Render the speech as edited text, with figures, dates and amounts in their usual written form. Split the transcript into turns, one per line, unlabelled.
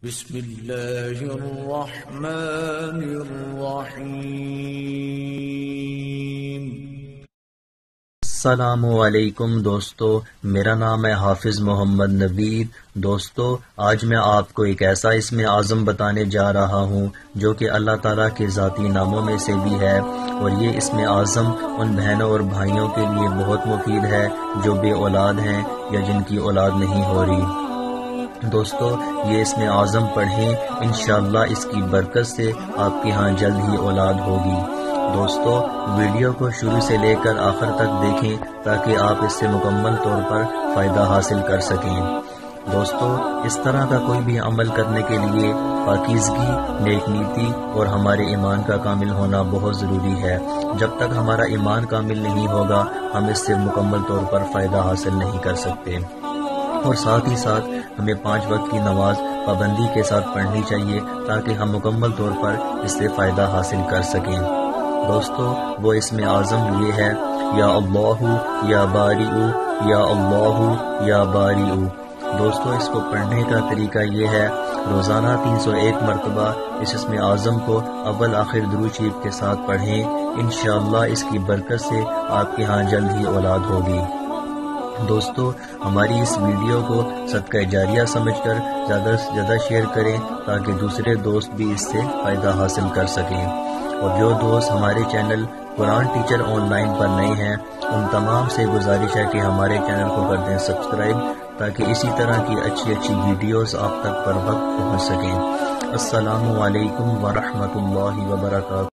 بسم اللہ الرحمن الرحیم۔
السلام علیکم دوستو، میرا نام ہے حافظ محمد نوید۔ دوستو، آج میں آپ کو ایک ایسا اسم اعظم بتانے جا رہا ہوں جو کہ اللہ تعالیٰ کے ذاتی ناموں میں سے بھی ہے، اور یہ اسم اعظم ان بہنوں اور بھائیوں کے لیے بہت مفید ہے جو بے اولاد ہیں یا جن کی اولاد نہیں ہو رہی۔ دوستو، یہ اسم اعظم پڑھیں، انشاءاللہ اس کی برکت سے آپ کے ہاں جلد ہی اولاد ہوگی۔ دوستو، ویڈیو کو شروع سے لے کر آخر تک دیکھیں تاکہ آپ اس سے مکمل طور پر فائدہ حاصل کر سکیں۔ دوستو، اس طرح کا کوئی بھی عمل کرنے کے لیے پاکیزگی، نیک نیتی اور ہمارے ایمان کا کامل ہونا بہت ضروری ہے۔ جب تک ہمارا ایمان کامل نہیں ہوگا، ہم اس سے مکمل طور پر فائدہ حاصل نہیں کر سکتے۔ اور ساتھ ہی ساتھ ہمیں 5 وقت کی نماز پابندی کے ساتھ پڑھنی چاہیے تاکہ ہم مکمل طور پر اس سے فائدہ حاصل کر سکیں۔ دوستو، وہ اسم اعظم یہ ہے: یا اللہ، یا بارئ، یا اللہ، یا بارئ۔ دوستو، اس کو پڑھنے کا طریقہ یہ ہے: روزانہ 301 مرتبہ اس اسم اعظم کو اول آخر درود شریف کے ساتھ پڑھیں، انشاءاللہ اس کی برکت سے آپ کے ہاں جلد ہی اولاد ہوگی۔ دوستو، ہماری اس ویڈیو کو صدقہ جاریہ سمجھ کر زیادہ سے زیادہ شیئر کریں تاکہ دوسرے دوست بھی اس سے فائدہ حاصل کر سکیں۔ اور جو دوست ہمارے چینل قرآن ٹیچر آن لائن پر نئے ہیں، ان تمام سے گزارش ہے کہ ہمارے چینل کو کر دیں سبسکرائب تاکہ اسی طرح کی اچھی اچھی ویڈیوز آپ تک پر وقت پہنچ سکیں۔ السلام علیکم ورحمۃ اللہ وبرکاتہ۔